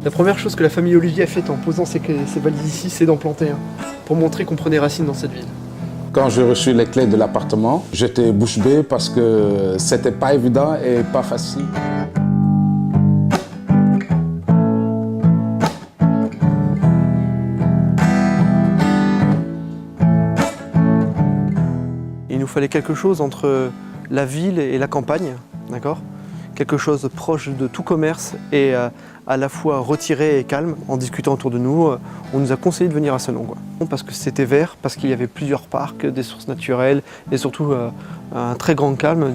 La première chose que la famille Olivier a faite en posant ses valises ici, c'est d'en planter un, pour montrer qu'on prenait racine dans cette ville. Quand j'ai reçu les clés de l'appartement, j'étais bouche bée parce que c'était pas évident et pas facile. Il nous fallait quelque chose entre la ville et la campagne, d'accord ? Quelque chose proche de tout commerce et à la fois retiré et calme. En discutant autour de nous, on nous a conseillé de venir à Senon, parce que c'était vert, parce qu'il y avait plusieurs parcs, des sources naturelles et surtout un très grand calme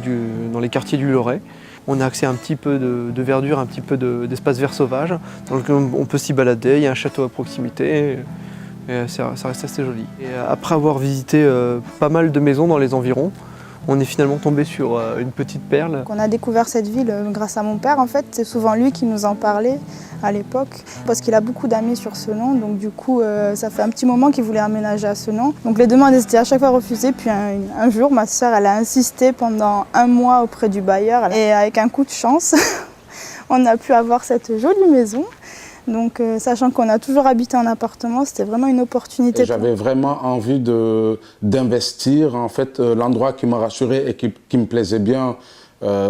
dans les quartiers du Loiret. On a accès à un petit peu de verdure, un petit peu d'espace vert sauvage, dans lequel on peut s'y balader, il y a un château à proximité. Et ça reste assez joli. Et après avoir visité pas mal de maisons dans les environs, on est finalement tombé sur une petite perle. On a découvert cette ville grâce à mon père en fait. C'est souvent lui qui nous en parlait à l'époque parce qu'il a beaucoup d'amis sur Senon. Donc du coup, ça fait un petit moment qu'il voulait aménager à Senon. Donc les demandes étaient à chaque fois refusées. Puis un jour, ma sœur, elle a insisté pendant 1 mois auprès du bailleur. Et avec un coup de chance, on a pu avoir cette jolie maison. Donc, sachant qu'on a toujours habité en appartement, c'était vraiment une opportunité. J'avais vraiment envie d'investir. En fait, l'endroit qui m'a rassuré et qui me plaisait bien,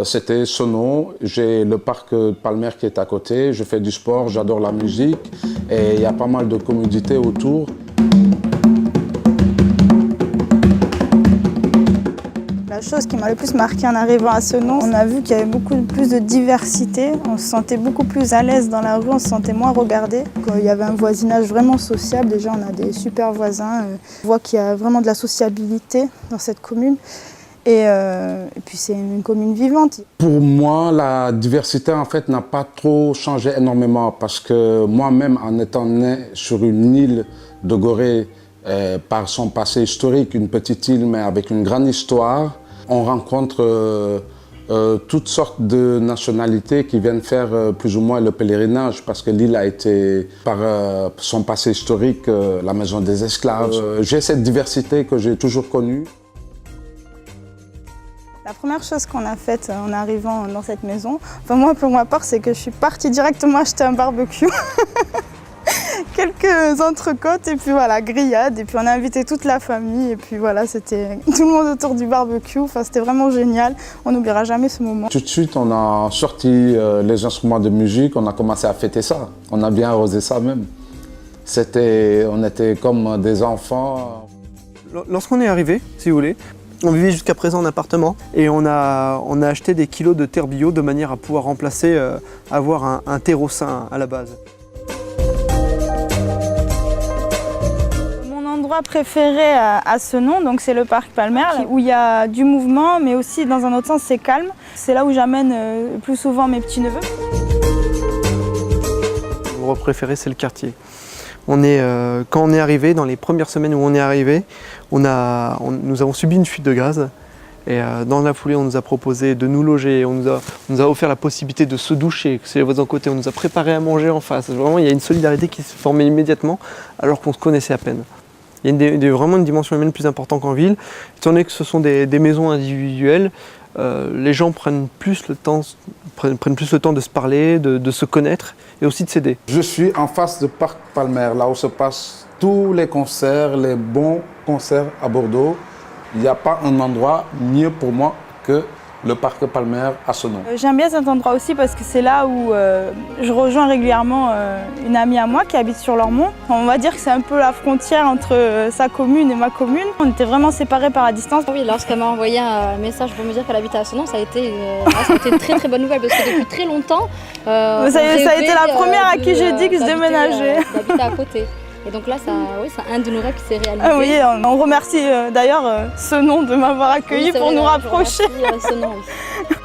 c'était Senon. J'ai le parc Palmer qui est à côté. Je fais du sport, j'adore la musique et il y a pas mal de commodités autour. La chose qui m'a le plus marqué en arrivant à Senon, on a vu qu'il y avait beaucoup plus de diversité. On se sentait beaucoup plus à l'aise dans la rue, on se sentait moins regardé. Il y avait un voisinage vraiment sociable. Déjà, on a des super voisins. On voit qu'il y a vraiment de la sociabilité dans cette commune. Et puis, c'est une commune vivante. Pour moi, la diversité, en fait, n'a pas trop changé énormément parce que moi-même, en étant né sur une île de Gorée, par son passé historique, une petite île mais avec une grande histoire, on rencontre toutes sortes de nationalités qui viennent faire plus ou moins le pèlerinage parce que l'île a été, par son passé historique, la maison des esclaves. J'ai cette diversité que j'ai toujours connue. La première chose qu'on a faite en arrivant dans cette maison, enfin moi pour ma part, c'est que je suis partie directement acheter un barbecue. Quelques entrecôtes et puis voilà, grillade. Et puis on a invité toute la famille et puis voilà, c'était tout le monde autour du barbecue. Enfin, c'était vraiment génial. On n'oubliera jamais ce moment. Tout de suite, on a sorti les instruments de musique, on a commencé à fêter ça. On a bien arrosé ça même. On était comme des enfants. Lorsqu'on est arrivé, si vous voulez, on vivait jusqu'à présent en appartement et on a acheté des kilos de terre bio de manière à pouvoir remplacer, avoir un terreau sain à la base. Préféré à Senon, donc c'est le parc Palmer où il y a du mouvement mais aussi dans un autre sens c'est calme. C'est là où j'amène plus souvent mes petits-neveux. Mon endroit préféré c'est le quartier. Quand on est arrivé, dans les premières semaines où on est arrivé, nous avons subi une fuite de gaz. Et dans la foulée, on nous a proposé de nous loger, on nous a offert la possibilité de se doucher, c'est les voisins à côté, on nous a préparé à manger en face. Vraiment, il y a une solidarité qui se formait immédiatement alors qu'on se connaissait à peine. Il y a vraiment une dimension humaine plus importante qu'en ville. Étant donné que ce sont des maisons individuelles, les gens prennent plus le temps de se parler, de se connaître et aussi de s'aider. Je suis en face du parc Palmer, là où se passent tous les concerts, les bons concerts à Bordeaux. Il n'y a pas un endroit mieux pour moi que le parc Palmer à Senon. J'aime bien cet endroit aussi parce que c'est là où je rejoins régulièrement une amie à moi qui habite sur Lormont. On va dire que c'est un peu la frontière entre sa commune et ma commune. On était vraiment séparés par la distance. Oui, lorsqu'elle m'a envoyé un message pour me dire qu'elle habitait à Senon, ça a été une très très bonne nouvelle parce que depuis très longtemps, ça a été la première à qui j'ai dit que je déménageais. D'habiter à côté. Et donc là, c'est un de nos rêves qui s'est réalisé. Ah oui, on remercie d'ailleurs Senon de m'avoir accueilli pour nous rapprocher. Je remercie Senon, oui.